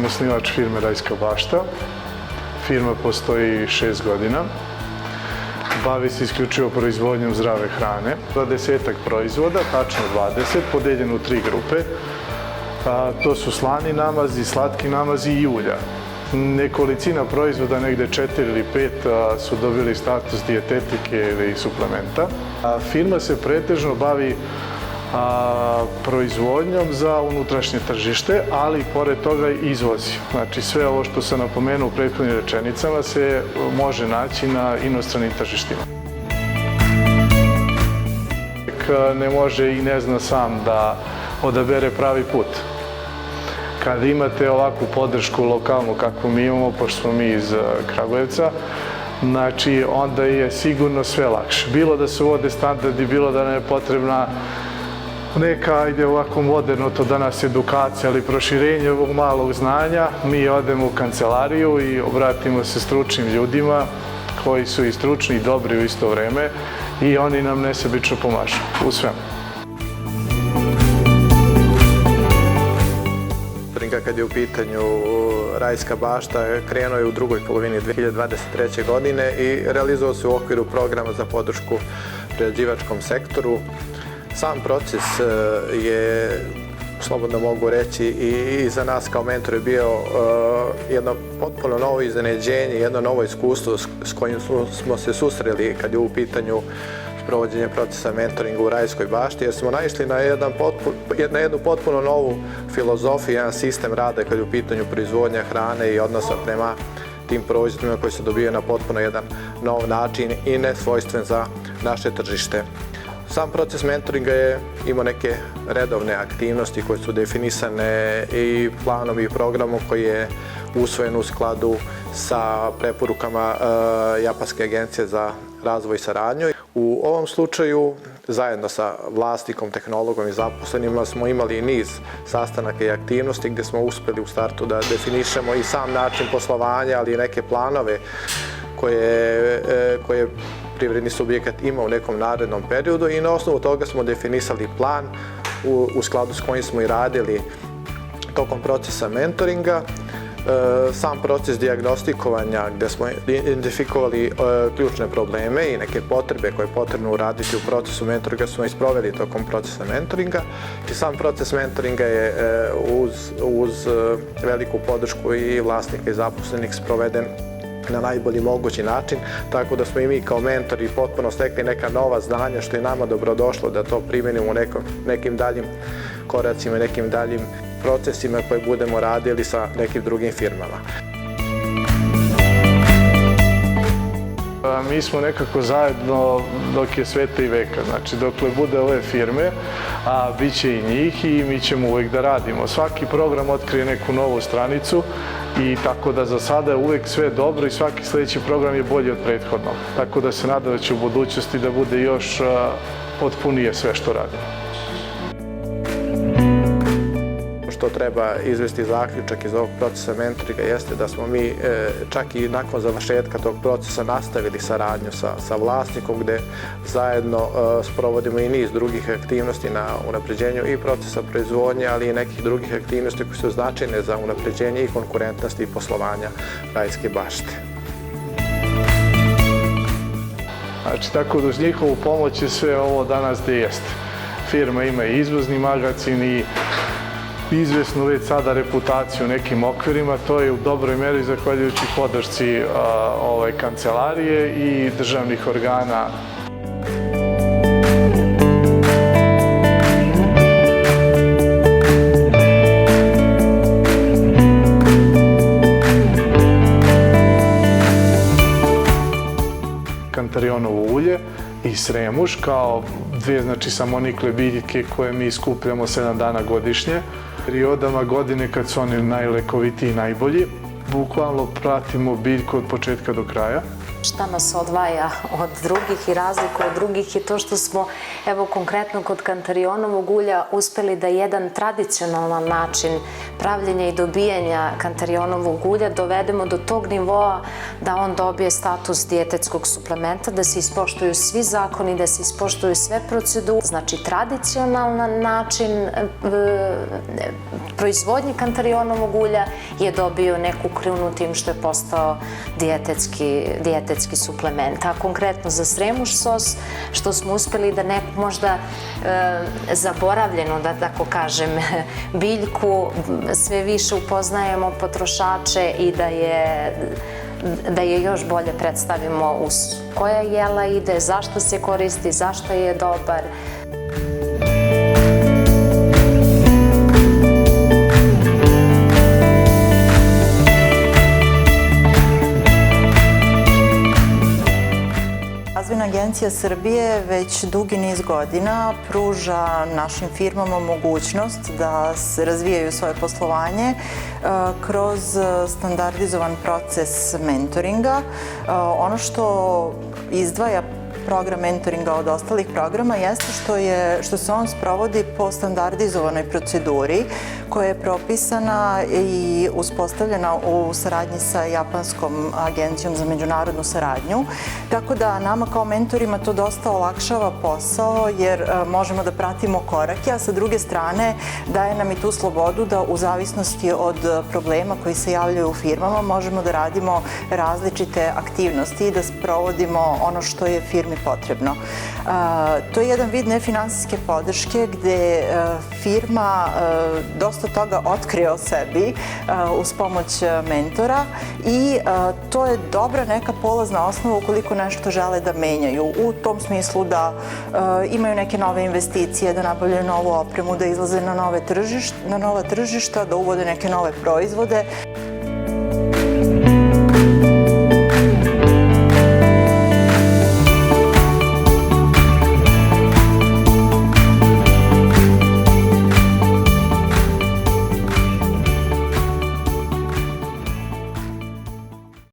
sam osnivač firme Rajska bašta. Firma postoji 6 godina. Bavi se isključivo proizvodnjom zdrave hrane. 20-ak proizvoda, tačno 20, podeljeno u 3 grupe. To su slani namazi, slatki namazi i ulja. Nekolicina proizvoda, negde 4 ili 5, su dobili status dijetetike ili suplementa. Firma se pretežno bavi proizvodnjom za unutrašnje tržište, ali pored toga i izvozi. Znači sve ovo što sam napomenuo u prethodnim rečenicama se može naći na inostranim tržištima. Ne može i ne zna sam da odabere pravi put. Kada imate ovakvu podršku lokalnu kakvu mi imamo, pošto smo mi iz Kragujevca, znači onda je sigurno sve lakše. Bilo da se uvode standardi, bilo da nam je potrebna neka, ajde ovako moderno to danas edukacija, ali proširenje ovog malog znanja, mi odemo u kancelariju i obratimo se stručnim ljudima koji su i stručni i dobri u isto vreme i oni nam nesebično pomažu u svemu. Kad je u pitanju Rajska bašta, krenuo je u drugoj polovini 2023. godine i realizovao se u okviru programa za podršku prerađivačkom sektoru. Sam proces je, slobodno mogu reći, i za nas kao mentor je bio jedno potpuno novo iznenađenje, jedno novo iskustvo s kojim smo se susreli kad je u pitanju provođenje procesa mentoringa u Rajskoj bašti, jer smo naišli na jednu potpuno novu filozofiju, jedan sistem rada kad je u pitanju proizvodnja hrane i odnosa prema tim proizvodima koji se dobijaju na potpuno jedan nov način i nesvojstven za naše tržište. Sam proces mentoringa je imao neke redovne aktivnosti koje su definisane i planom i programom koji je usvojen u skladu sa preporukama Japanske agencije za razvoj i saradnju. U ovom slučaju, zajedno sa vlasnikom, tehnologom i zaposlenima smo imali niz sastanaka i aktivnosti gdje smo uspjeli u startu da definišemo i sam način poslovanja, ali i neke planove koje privredni subjekat ima u nekom narednom periodu i na osnovu toga smo definisali plan u skladu s kojim smo i radili tokom procesa mentoringa. Sam proces dijagnostikovanja gdje smo identifikovali ključne probleme i neke potrebe koje je potrebno uraditi u procesu mentoringa smo isproveli tokom procesa mentoringa i sam proces mentoringa je uz veliku podršku i vlasnika i zaposlenih sproveden na najbolji mogući način, tako da smo i mi kao mentori potpuno stekli neka nova znanja što je nama dobrodošlo da to primenimo u nekim daljim koracima i nekim daljim procesima koje budemo radili sa nekim drugim firmama. Mi smo nekako zajedno dok je sveta i veka, znači dokle bude ove firme, a bit će i njih i mi ćemo uvijek da radimo. Svaki program otkrije neku novu stranicu i tako da za sada je uvijek sve dobro i svaki sljedeći program je bolji od prethodnog. Tako da se nadam da će u budućnosti da bude još potpunije sve što radimo. Što treba izvesti zaključak iz ovog procesa mentoringa jeste da smo mi čak i nakon završetka tog procesa nastavili saradnju sa vlasnikom gdje zajedno sprovodimo i niz drugih aktivnosti na unapređenju i procesa proizvodnje, ali i nekih drugih aktivnosti koje su značajne za unapređenje i konkurentnosti i poslovanja Rajske bašte. Znači, tako da uz njihovu pomoć je sve ovo danas gdje jeste. Firma ima i izvozni magacin i izvesnu već sada reputaciju u nekim okvirima, to je u dobroj meri zahvaljujući podršci kancelarije i državnih organa. Kantarionovo ulje i sremuš kao dvije samonikle biljke koje mi skupljamo 7 dana godišnje. Periodama godine kad su oni najlekovitiji i najbolji, bukvalno pratimo biljku od početka do kraja Šta nas odvaja od drugih i razlikuje od drugih je to što smo, evo konkretno kod kantarionovog ulja, uspeli da jedan tradicionalan način pravljenja i dobijanja kantarionovog ulja dovedemo do tog nivoa da on dobije status dijetetskog suplementa, da se ispoštuju svi zakoni, da se ispoštuju sve procedure. Znači, tradicionalan način proizvodnje kantarionovog ulja je dobio neku krunu tim što je postao dijetetski suplement. A konkretno za sremuš sos, što smo uspeli da neku možda zaboravljenu, da tako kažem, biljku sve više upoznajemo potrošače i da je još bolje predstavimo uz koja jela ide, zašto se koristi, zašto je dobar. Razvojna agencija Srbije već dugi niz godina pruža našim firmama mogućnost da razvijaju svoje poslovanje kroz standardizovan proces mentoringa. Ono što izdvaja program mentoringa od ostalih programa jeste što se on sprovodi po standardizovanoj proceduri koja je propisana i uspostavljena u saradnji sa Japanskom agencijom za međunarodnu saradnju. Tako da nama kao mentorima to dosta olakšava posao jer možemo da pratimo korake, a sa druge strane daje nam i tu slobodu da u zavisnosti od problema koji se javljaju u firmama možemo da radimo različite aktivnosti i da sprovodimo ono što je firmi potrebno. To je jedan vid nefinansijske podrške gde firma dosta toga otkrije o sebi uz pomoć mentora i to je dobra neka polazna osnova ukoliko nešto žele da menjaju. U tom smislu da imaju neke nove investicije, da nabavljaju novu opremu, da izlaze na nova tržišta, da uvode neke nove proizvode.